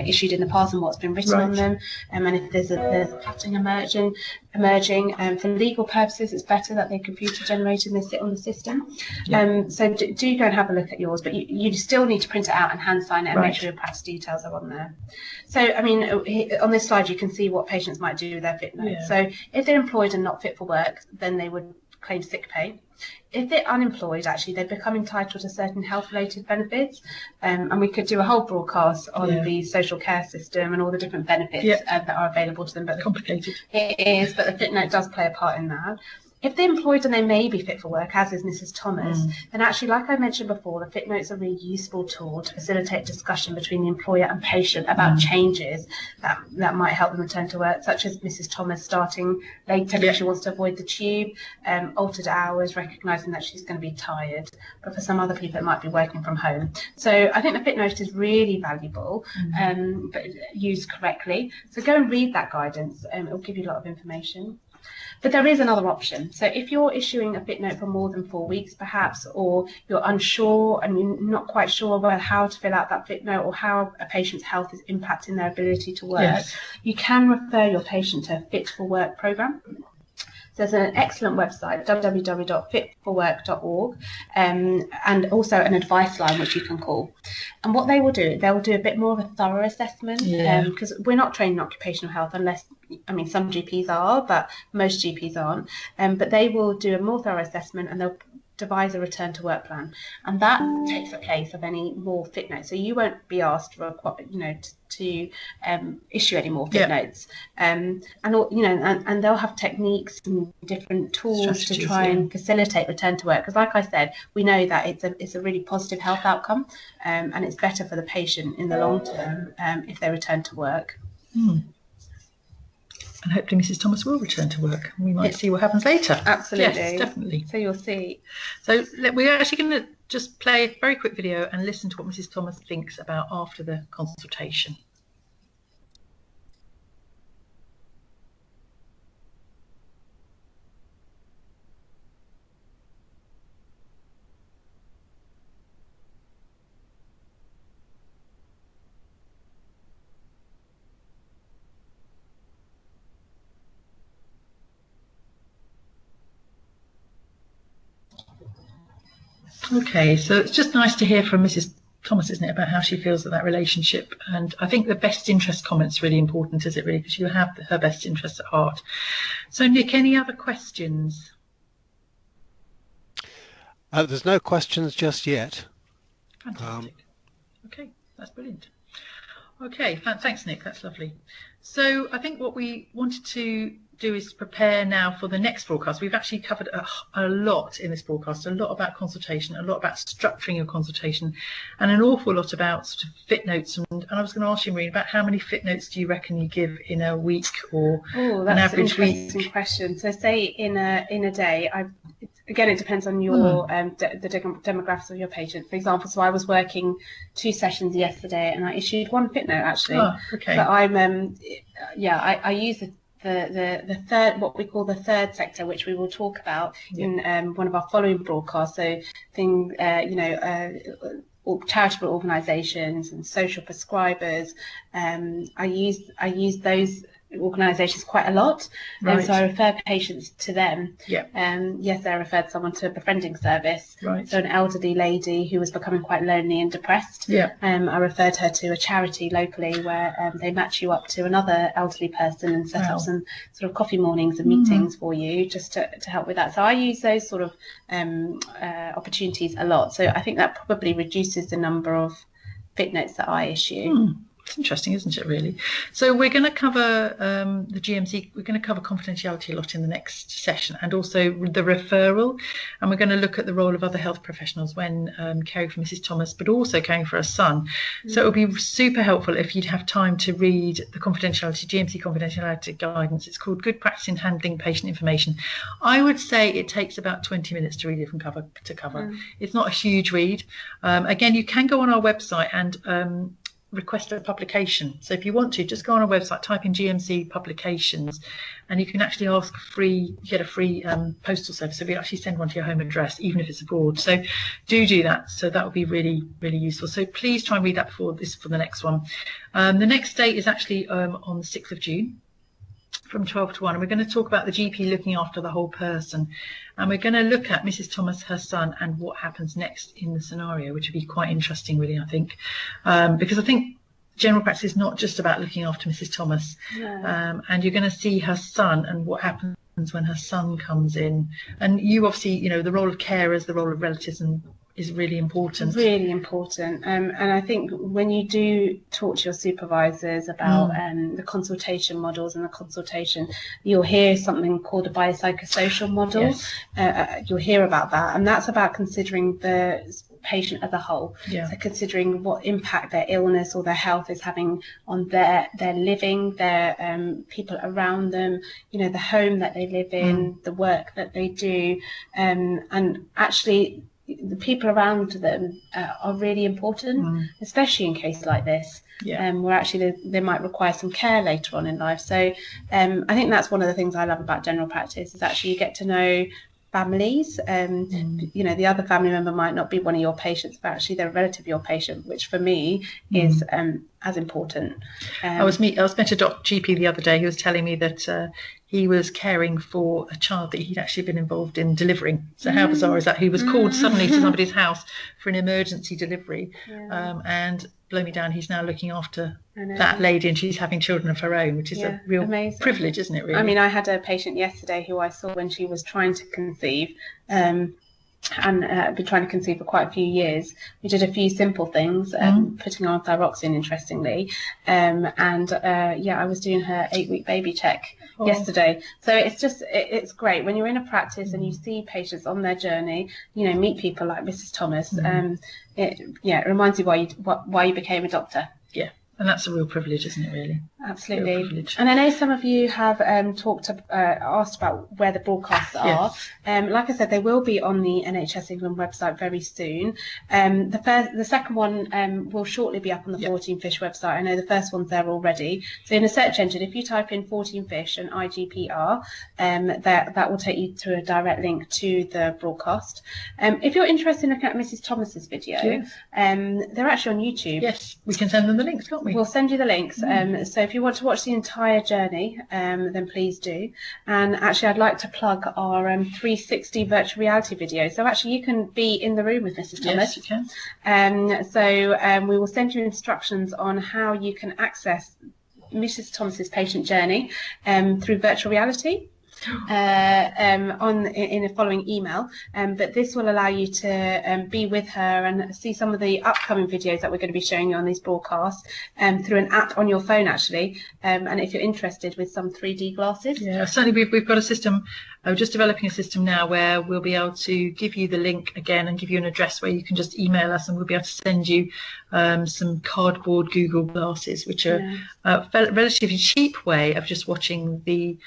issued in the past and what's been written on them, and if there's a pattern emerging. For legal purposes, it's better that they're computer generated and they sit on the system. So do go and have a look at yours, but you still need to print it out and hand sign it and make sure your practice details are on there. So I mean, on this slide you can see what patients might do with their fit notes. So if they're employed and not fit for work, then they would claim sick pay. If they're unemployed, actually, they become entitled to certain health-related benefits, and we could do a whole broadcast on the social care system and all the different benefits that are available to them. But complicated. It is, but the fit note does play a part in that. If they're employed and they may be fit for work, as is Mrs. Thomas, then actually, like I mentioned before, the fit note's a really useful tool to facilitate discussion between the employer and patient about changes that might help them return to work, such as Mrs. Thomas starting later because she wants to avoid the tube, altered hours, recognising that she's going to be tired. But for some other people, it might be working from home. So I think the fit note is really valuable, but used correctly. So go and read that guidance. It will give you a lot of information. But there is another option. So if you're issuing a fit note for more than 4 weeks, perhaps, or you're unsure and you're not quite sure about how to fill out that fit note or how a patient's health is impacting their ability to work, you can refer your patient to a Fit for Work programme. There's an excellent website, www.fitforwork.org, and also an advice line which you can call. And what they will do a bit more of a thorough assessment, because we're not trained in occupational health unless, some GPs are, but most GPs aren't. But they will do a more thorough assessment and they'll devise a return to work plan, and that takes the place of any more fit notes. So you won't be asked for to issue any more fit notes, and they'll have techniques and different tools strategies to try and facilitate return to work. Because, like I said, we know that it's a really positive health outcome, and it's better for the patient in the long term if they return to work. And hopefully Mrs. Thomas will return to work. We might see what happens later. Absolutely. Yes, definitely. So you'll see. So we're actually going to just play a very quick video and listen to what Mrs. Thomas thinks about after the consultation. Okay, so it's just nice to hear from Mrs. Thomas, isn't it, about how she feels that relationship. And I think the best interest comment's really important, is it really? Because you have her best interests at heart. So, Nick, any other questions? There's no questions just yet. Fantastic. Okay, that's brilliant. Okay, thanks, Nick. That's lovely. So I think what we wanted to do is prepare now for the next broadcast. We've actually covered a lot in this broadcast, a lot about consultation, a lot about structuring your consultation, and an awful lot about sort of fit notes. And I was going to ask you, Maureen, about how many fit notes do you reckon you give in a week or an average week? That's an interesting question. So say in a day, again, it depends on your the demographics of your patient. For example, so I was working 2 sessions yesterday, and I issued 1 fit note actually. Oh, okay. So I'm I use the third, what we call the third sector, which we will talk about in one of our following broadcasts. So things, charitable organisations and social prescribers. I use those organisations quite a lot, and so I refer patients to them. Yes, I referred someone to a befriending service, so an elderly lady who was becoming quite lonely and depressed. I referred her to a charity locally where they match you up to another elderly person and set up some sort of coffee mornings and meetings for you, just to help with that. So I use those sort of opportunities a lot, so I think that probably reduces the number of fit notes that I issue. It's interesting, isn't it, really? So we're going to cover the GMC, we're going to cover confidentiality a lot in the next session, and also the referral, and we're going to look at the role of other health professionals when caring for Mrs. Thomas, but also caring for her son. So it would be super helpful if you'd have time to read the confidentiality, GMC confidentiality guidance. It's called Good Practice in Handling Patient Information. I would say it takes about 20 minutes to read it from cover to cover. It's not a huge read. Again, you can go on our website and request a publication. So if you want to, just go on our website, type in GMC publications, and you can actually ask get a free postal service. So we actually send one to your home address, even if it's abroad. So do that. So that would be really, really useful. So please try and read that for the next one. The next date is actually on the 6th of June. From 12 to 1, and we're going to talk about the GP looking after the whole person, and we're going to look at Mrs. Thomas, her son, and what happens next in the scenario, which would be quite interesting, really, I think, because I think general practice is not just about looking after Mrs. Thomas, and you're going to see her son and what happens when her son comes in, and you obviously, the role of carers, the role of relatives, and is really important. Really important. And I think when you do talk to your supervisors about the consultation models and the consultation, you'll hear something called a biopsychosocial model. You'll hear about that, and that's about considering the patient as a whole. So considering what impact their illness or their health is having on their living, their people around them, the home that they live in, the work that they do, and actually the people around them are really important, especially in cases like this, where actually they might require some care later on in life. So I think that's one of the things I love about general practice, is actually you get to know families. The other family member might not be one of your patients, but actually they're a relative of your patient, which for me is as important. I was met a GP the other day who was telling me that he was caring for a child that he'd actually been involved in delivering. So how bizarre is that? He was called suddenly to somebody's house for an emergency delivery, and blow me down, he's now looking after that lady, and she's having children of her own, which is a real privilege, isn't it, really? I mean, I had a patient yesterday who I saw when she was trying to conceive, and been trying to conceive for quite a few years. We did a few simple things, putting on thyroxine, interestingly, I was doing her 8-week baby check yesterday. So it's great when you're in a practice and you see patients on their journey, meet people like Mrs. Thomas. It reminds you why you became a doctor. And that's a real privilege, isn't it, really? Absolutely. And I know some of you have asked about where the broadcasts are. Yes. Like I said, they will be on the NHS England website very soon. The second one will shortly be up on the 14 Fish website. I know the first one's there already. So in a search engine, if you type in 14 Fish and IGPR, that will take you to a direct link to the broadcast. If you're interested in looking at Mrs. Thomas's video, they're actually on YouTube. Yes, we can send them the links, can't we? We'll send you the links. So if you want to watch the entire journey, then please do. And actually, I'd like to plug our 360 virtual reality video. So actually, you can be in the room with Mrs. Thomas. Yes, you can. So we will send you instructions on how you can access Mrs. Thomas's patient journey through virtual reality. In a following email, but this will allow you to be with her and see some of the upcoming videos that we're going to be showing you on these broadcasts through an app on your phone actually, and if you're interested, with some 3D glasses. Yeah, certainly we've got a system, we're just developing a system now where we'll be able to give you the link again and give you an address where you can just email us, and we'll be able to send you some cardboard Google glasses, which are a relatively cheap way of just watching the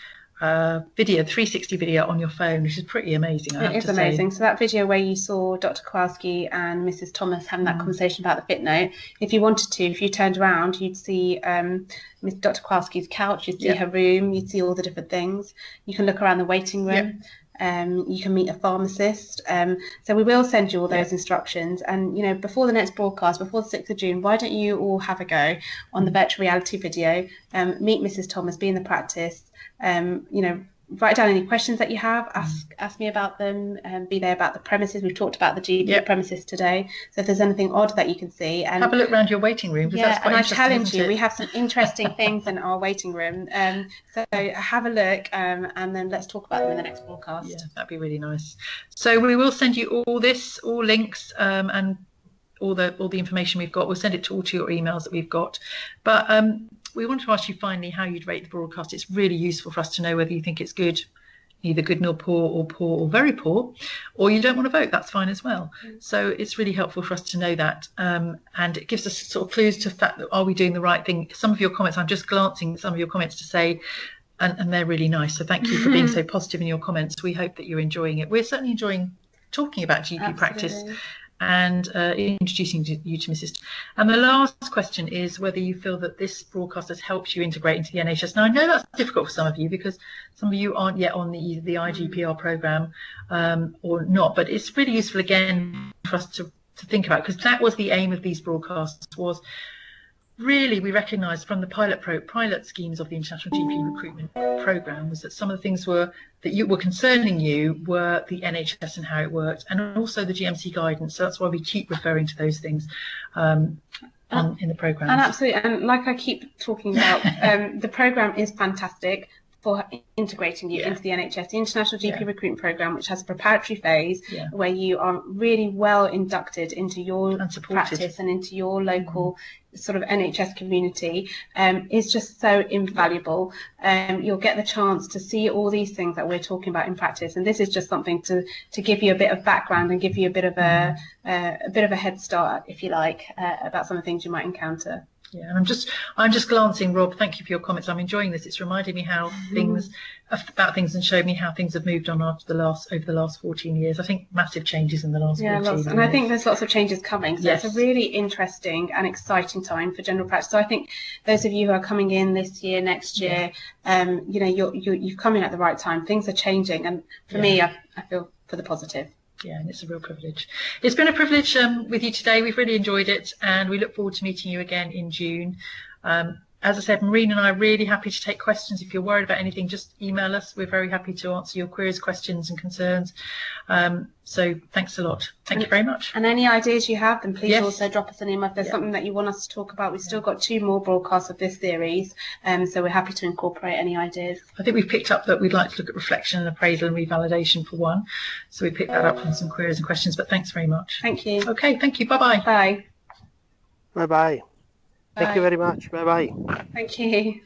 video, the 360 video on your phone, which is pretty amazing. It is amazing. So that video where you saw Dr. Kowalski and Mrs. Thomas having that conversation about the fit note, if you wanted to, if you turned around, you'd see Dr. Kowalski's couch, you'd see her room, you'd see all the different things. You can look around the waiting room. You can meet a pharmacist. So we will send you all those instructions. And, you know, before the next broadcast, before the 6th of June, why don't you all have a go on the virtual reality video, meet Mrs. Thomas, be in the practice, you know, write down any questions that you have, ask me about them, be there about the premises. We've talked about the GP premises today. So if there's anything odd that you can see, and have a look around your waiting room. Yeah, and I challenge you, we have some interesting things in our waiting room. So have a look, and then let's talk about them in the next broadcast. Yeah, that'd be really nice. So we will send you all links, and all the information we've got. We'll send it to your emails that we've got. But we want to ask you finally how you'd rate the broadcast. It's really useful for us to know whether you think it's good, either good nor poor, or very poor, or you don't want to vote. That's fine as well. So it's really helpful for us to know that, and it gives us sort of clues to the fact that, are we doing the right thing? Some of your comments, I'm just glancing at some of your comments to say, and they're really nice. So thank you for being so positive in your comments. We hope that you're enjoying it. We're certainly enjoying talking about GP practice and introducing you to Mrs. And the last question is whether you feel that this broadcast has helped you integrate into the NHS. Now, I know that's difficult for some of you because some of you aren't yet on the IGPR programme or not, but it's really useful again for us to think about, because that was the aim of these broadcasts. Was really, we recognised from the pilot schemes of the International GP Recruitment Programme was that some of the things that were concerning you were the NHS and how it worked, and also the GMC guidance. So that's why we keep referring to those things in the programme. And absolutely, and like I keep talking about, the programme is fantastic for integrating you into the NHS, the International GP Recruitment Programme, which has a preparatory phase where you are really well inducted into your practice and into your local sort of NHS community, is just so invaluable. You'll get the chance to see all these things that we're talking about in practice, and this is just something to give you a bit of background and give you a bit of a head start, if you like, about some of the things you might encounter. Yeah, and I'm just glancing, Rob. Thank you for your comments. I'm enjoying this. It's reminding me how things and showed me how things have moved on over the last 14 years. I think massive changes in the last 14 years. And I think there's lots of changes coming. So it's a really interesting and exciting time for general practice. So I think those of you who are coming in this year, next year, you know, you've come in at the right time. Things are changing, and for me, I feel for the positive. Yeah, and it's a real privilege. It's been a privilege with you today. We've really enjoyed it, and we look forward to meeting you again in June. As I said, Maureen and I are really happy to take questions. If you're worried about anything, just email us. We're very happy to answer your queries, questions and concerns. So thanks a lot. Thank you very much. And any ideas you have, then please also drop us an email. If there's something that you want us to talk about, we've still got 2 more broadcasts of this series, so we're happy to incorporate any ideas. I think we've picked up that we'd like to look at reflection and appraisal and revalidation for one. So we picked that up from some queries and questions, but thanks very much. Thank you. Okay, thank you. Bye-bye. Bye. Bye-bye. Thank you very much. Bye-bye. Thank you.